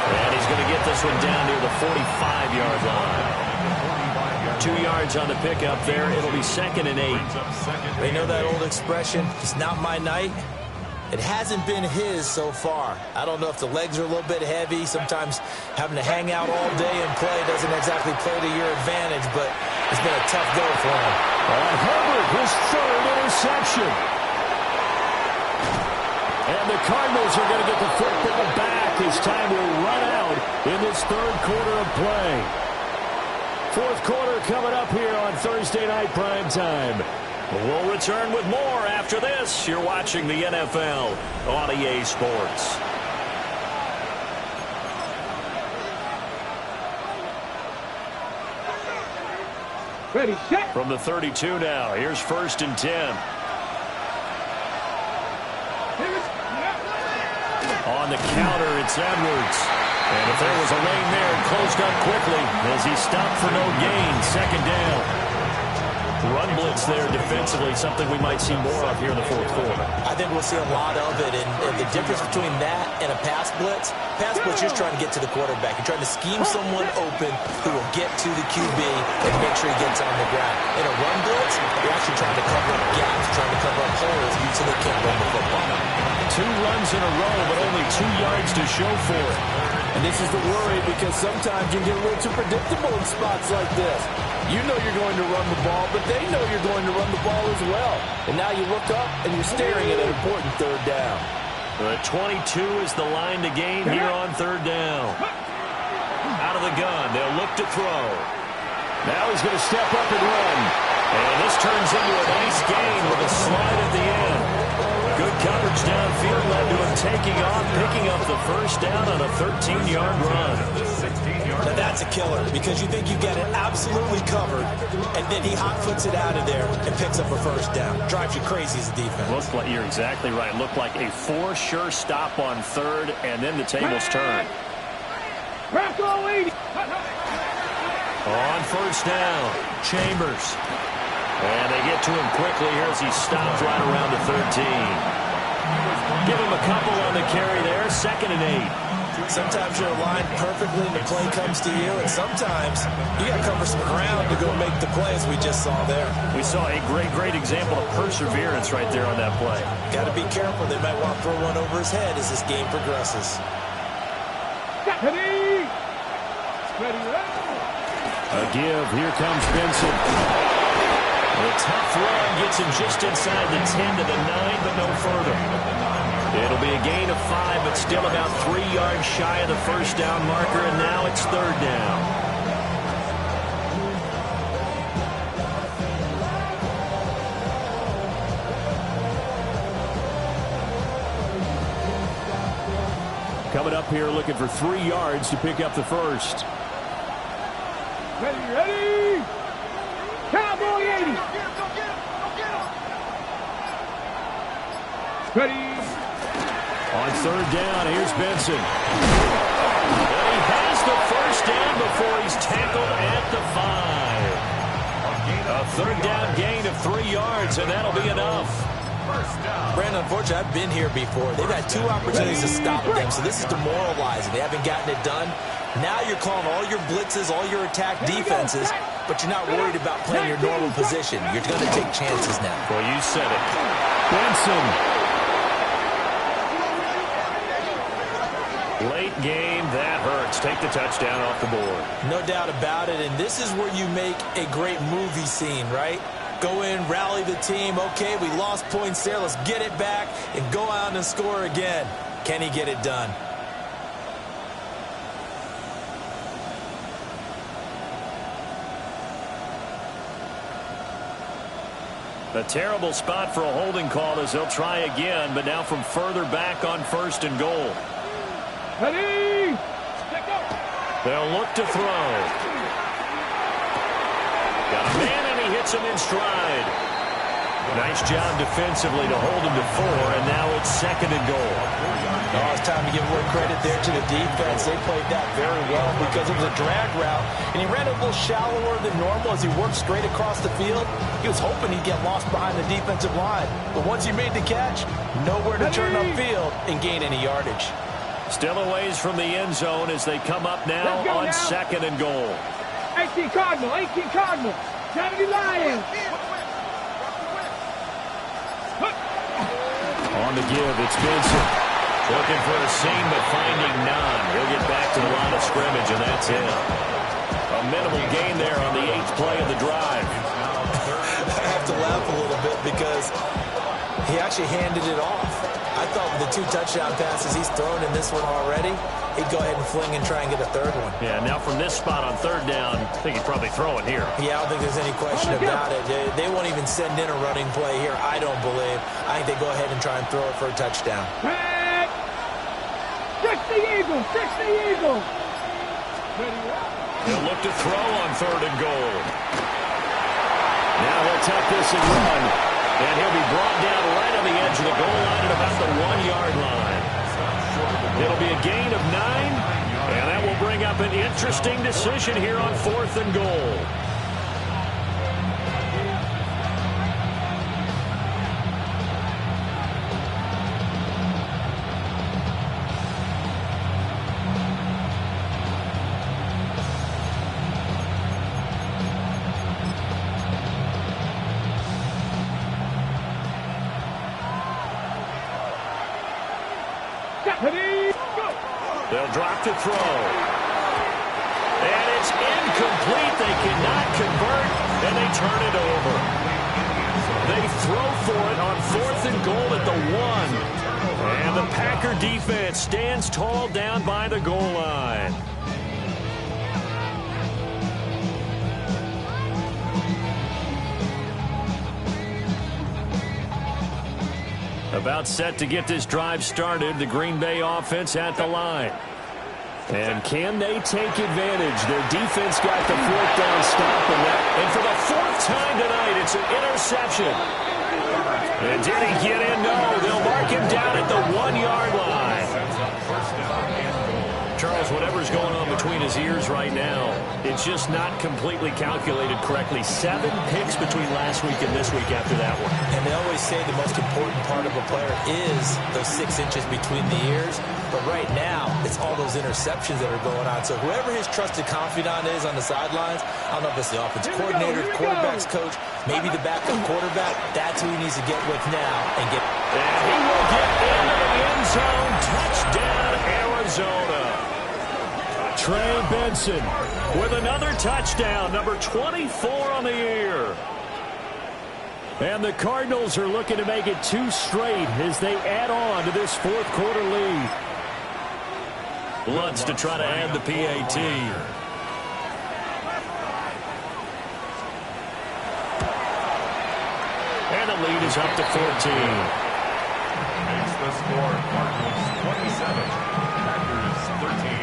And he's going to get this one down near the 45-yard line. 2 yards on the pickup there. It'll be 2nd and 8. They know that old expression, it's not my night. It hasn't been his so far. I don't know if the legs are a little bit heavy. Sometimes having to hang out all day and play doesn't exactly play to your advantage, but it's been a tough go for him. And Herbert, his 3rd interception. And the Cardinals are going to get the football back as time will run out in this 3rd quarter of play. 4th quarter coming up here on Thursday Night Prime Time. We'll return with more after this. You're watching the NFL on EA Sports. Ready, set. From the 32 now, here's 1st and 10. On the counter, it's Edwards. And if there was a lane there, it closed up quickly as he stopped for no gain. 2nd down. Run blitz there defensively, something we might see more of here in the 4th quarter. I think we'll see a lot of it, and the difference between that and a pass blitz, you're just trying to get to the quarterback. You're trying to scheme someone open who will get to the QB and make sure he gets on the ground. In a run blitz, you're actually trying to cover up gaps, trying to cover up holes so they can't run the football. 2 runs in a row, but only 2 yards to show for it. And this is the worry because sometimes you get a little too predictable in spots like this. You know you're going to run the ball, but they know you're going to run the ball as well. And now you look up and you're staring at an important 3rd down. The 22 is the line to gain here on 3rd down. Out of the gun, they'll look to throw. Now he's going to step up and run. And this turns into a nice gain with a slide at the end. Good coverage downfield led to him taking off, picking up the 1st down on a 13-yard run. Now that's a killer because you think you get it absolutely covered, and then he hot-foots it out of there and picks up a 1st down. Drives you crazy as a defense. Looks like you're exactly right. Looked like a for sure stop on 3rd, and then the tables turn. On 1st down, Chambers. And they get to him quickly here as he stops right around the 13. Give him a couple on the carry there. 2nd and 8. Sometimes you're aligned perfectly and the play comes to you, and sometimes you got to cover some ground to go make the play as we just saw there. We saw a great example of perseverance right there on that play. Got to be careful. They might want to throw one over his head as this game progresses. A give. Here comes Benson. The tough run gets him just inside the 10 to the 9, but no further. It'll be a gain of 5, but still about 3 yards shy of the 1st down marker, and now it's 3rd down. Coming up here looking for 3 yards to pick up the 1st. Ready. Cowboy 80. Ready. On 3rd down, here's Benson. And he has the 1st down before he's tackled at the 5. A 3rd down gain of 3 yards, and that'll be enough. Brandon, unfortunately, I've been here before. They've had 2 opportunities to stop them, so this is demoralizing. They haven't gotten it done. Now you're calling all your blitzes, all your attack defenses, but you're not worried about playing your normal position. You're going to take chances now. Well, you said it. Benson. Late game, that hurts. Take the touchdown off the board. No doubt about it, and this is where you make a great movie scene, right? Go in, rally the team. Okay, we lost points there. Let's get it back and go out and score again. Can he get it done? A terrible spot for a holding call as they'll try again, but now from further back on 1st and goal. Ready. They'll look to throw. Got a man, and he hits him in stride. Nice job defensively to hold him to 4, and now it's 2nd and goal. Oh, it's time to give more credit there to the defense. They played that very well because it was a drag route, and he ran a little shallower than normal as he worked straight across the field. He was hoping he'd get lost behind the defensive line, but once he made the catch, nowhere to turn upfield and gain any yardage. Still a ways from the end zone as they come up now on 2nd and goal. 18 Cardinal, 18 Cardinal. 70 Lions. On the give, it's Benson. Looking for a seam, but finding none. He'll get back to the line of scrimmage, and that's it. A minimal gain there on the 8th play of the drive. I have to laugh a little bit because he actually handed it off. I thought with the 2 touchdown passes he's thrown in this one already, he'd go ahead and fling and try and get a 3rd one. Yeah, now from this spot on 3rd down, I think he'd probably throw it here. Yeah, I don't think there's any question about it. They won't even send in a running play here, I don't believe. I think they go ahead and try and throw it for a touchdown. Fix the Eagles! Fix the Eagles! He'll look to throw on 3rd and goal. Now he'll tuck this and run. And he'll be brought down right on the edge of the goal line at about the 1-yard line. It'll be a gain of 9, and that will bring up an interesting decision here on 4th and goal. They'll drop to throw. And it's incomplete. They cannot convert, and they turn it over. They throw for it on 4th and goal at the 1. And the Packer defense stands tall down by the goal line. About set to get this drive started, the Green Bay offense at the line. And can they take advantage? Their defense got the 4th down stop, and for the 4th time tonight, it's an interception. And did he get in? No, they'll mark him down at the 1-yard line. Charles, whatever's going on between his ears right now, it's just not completely calculated correctly. 7 picks between last week and this week after that one. And they always say the most important part of a player is those 6 inches between the ears. But right now, it's all those interceptions that are going on. So whoever his trusted confidant is on the sidelines, I don't know if it's the offensive coordinator, the quarterback's coach, maybe the backup quarterback, that's who he needs to get with now and get. And he will get into the end zone. Touchdown, Arizona. Trey Benson with another touchdown, number 24 on the year. And the Cardinals are looking to make it 2 straight as they add on to this 4th quarter lead. Lutz to try to add the PAT. And the lead is up to 14. Makes the score Cardinals 27, Packers 13.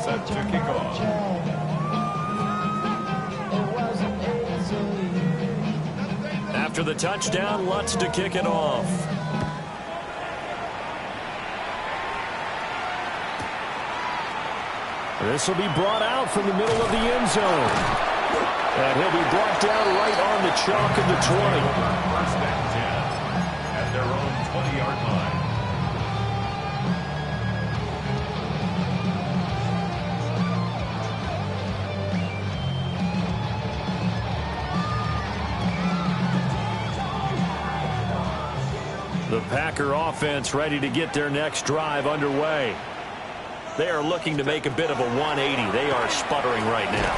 Set to kick off. After the touchdown, Lutz to kick it off. This will be brought out from the middle of the end zone. And he'll be brought down right on the chalk of the 20. First and 10 at their own 20-yard line. The Packer offense ready to get their next drive underway. They are looking to make a bit of a 180. They are sputtering right now.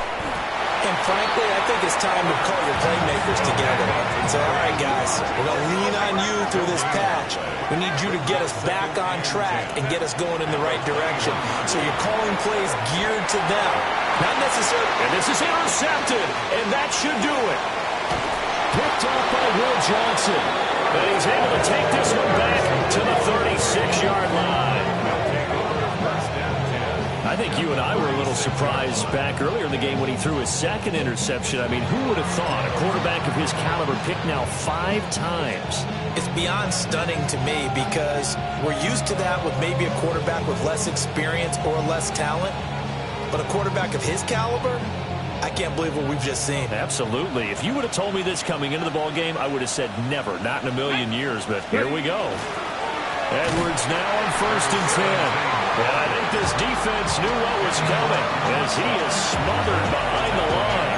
And frankly, I think it's time to call your playmakers together and say, all right, guys, we're going to lean on you through this patch. We need you to get us back on track and get us going in the right direction. So you're calling plays geared to them. Not necessarily. And this is intercepted, and that should do it. Picked up by Will Johnson. And he's able to take this one back to the 36-yard line. I think you and I were a little surprised back earlier in the game when he threw his 2nd interception. I mean, who would have thought a quarterback of his caliber picked now 5 times? It's beyond stunning to me because we're used to that with maybe a quarterback with less experience or less talent. But a quarterback of his caliber, I can't believe what we've just seen. Absolutely. If you would have told me this coming into the ball game, I would have said never, not in a million years. But here we go. Edwards now on 1st and 10. And I think this defense knew what was coming as he is smothered behind the line.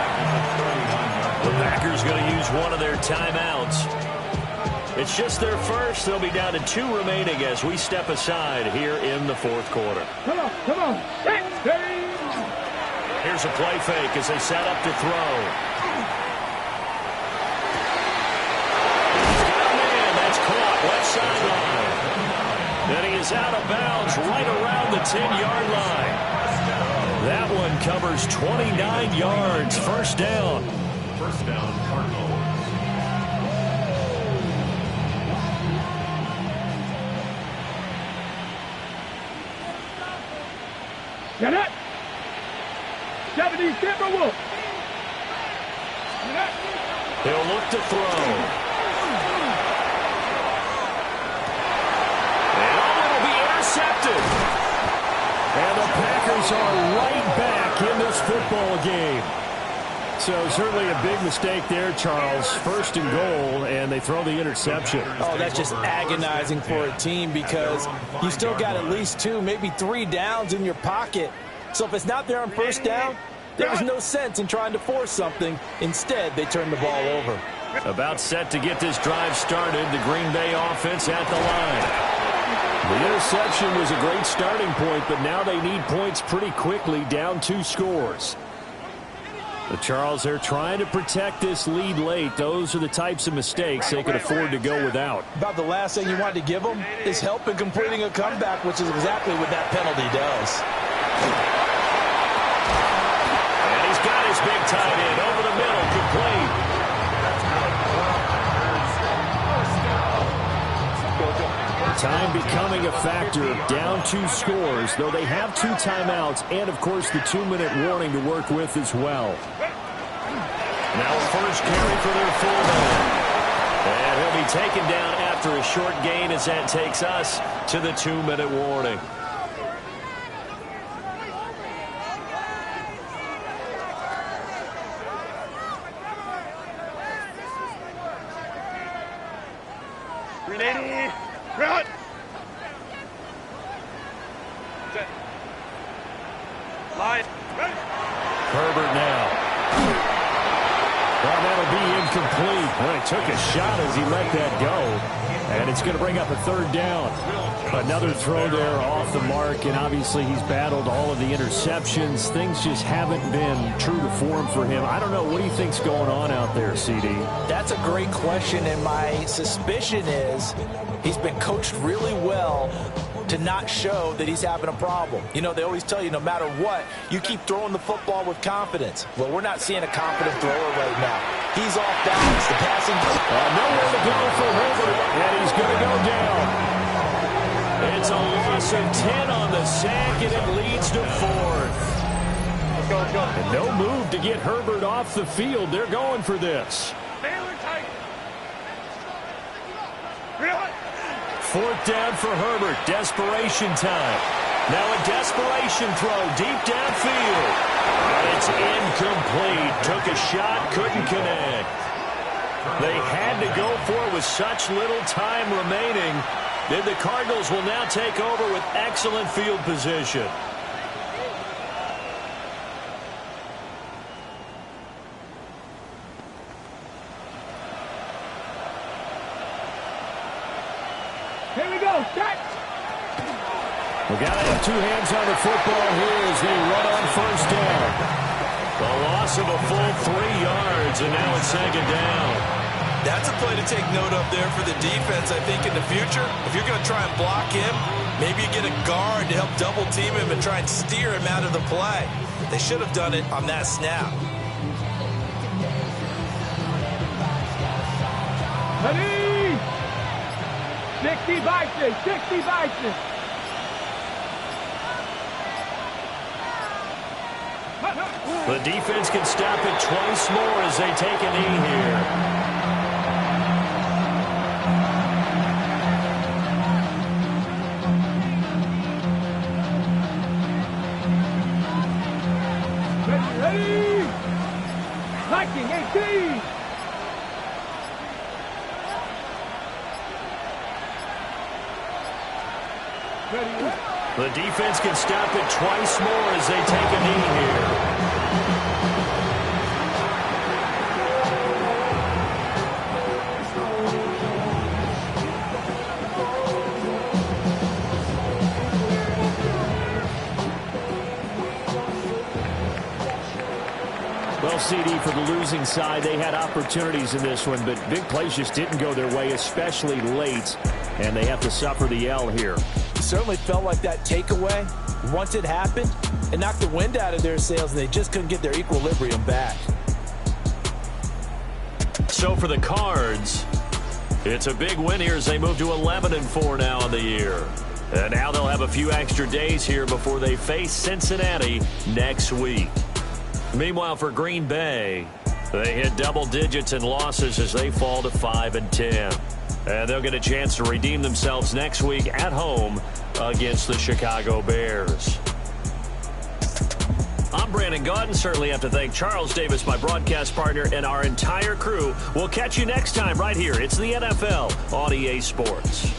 The Packers going to use one of their timeouts. It's just their first. They'll be down to 2 remaining as we step aside here in the fourth quarter. Come on, come on. Here's a play fake as they set up to throw. He's got a man. That's caught. Left sideline. And he is out of bounds right around the 10-yard line. That one covers 29 yards. First down. First down, Cardinals. Get it. 70 Timberwolves. He'll look to throw. And it'll be intercepted. And the Packers are right back in this football game. So certainly a big mistake there, Charles. First and goal, and they throw the interception. Oh, that's just agonizing for a team because you still got at least 2, maybe 3 downs in your pocket. So if it's not there on first down, there's no sense in trying to force something. Instead, they turn the ball over. About set to get this drive started, the Green Bay offense at the line. The interception was a great starting point, but now they need points pretty quickly, down 2 scores. But Charles, they're trying to protect this lead late. Those are the types of mistakes they could afford to go without. About the last thing you want to give them is help in completing a comeback, which is exactly what that penalty does. And he's got his big tight end over the middle, complete. Time becoming a factor, down 2 scores, though they have 2 timeouts and, of course, the 2-minute warning to work with as well. Now a first carry for their fullback. And he'll be taken down after a short gain as that takes us to the 2-minute warning. Run! Line. Herbert now. Well, that'll be incomplete. Well, he took a shot as he let that go. And it's going to bring up a 3rd down. Another throw there off the mark, and obviously he's battled all of the interceptions. Things just haven't been true to form for him. I don't know. What do you think's going on out there, CD? That's a great question, and my suspicion is he's been coached really well to not show that he's having a problem. You know, they always tell you no matter what, you keep throwing the football with confidence. Well, we're not seeing a confident thrower right now. He's off balance. The passing... nowhere to go for Herbert, and he's going to go down. It's a loss of 10 on the sack, and it leads to 4th. Let's go. And no move to get Herbert off the field. They're going for this. 4th down for Herbert. Desperation time. Now a desperation throw deep downfield. It's incomplete. Took a shot, couldn't connect. They had to go for it with such little time remaining. Then the Cardinals will now take over with excellent field position. Here we go. Set. We got to have 2 hands on the football here as they run on first down. The loss of a full 3 yards, and now it's 2nd down. That's a play to take note of there for the defense, I think, in the future. If you're going to try and block him, maybe you get a guard to help double-team him and try and steer him out of the play. They should have done it on that snap. Ready? 60 Bison. 60 Bison. The defense can stop it twice more as they take a knee here. Ready? Liking 18. Ready? The defense can stop it twice more as they take a knee here. CD, for the losing side. They had opportunities in this one, but big plays just didn't go their way, especially late, and they have to suffer the L here. It certainly felt like that takeaway, once it happened, it knocked the wind out of their sails, and they just couldn't get their equilibrium back. So for the Cards, it's a big win here as they move to 11-4 now in the year. And now they'll have a few extra days here before they face Cincinnati next week. Meanwhile, for Green Bay, they hit double digits in losses as they fall to 5-10. And they'll get a chance to redeem themselves next week at home against the Chicago Bears. I'm Brandon Gaudin. Certainly have to thank Charles Davis, my broadcast partner, and our entire crew. We'll catch you next time right here. It's the NFL on EA Sports.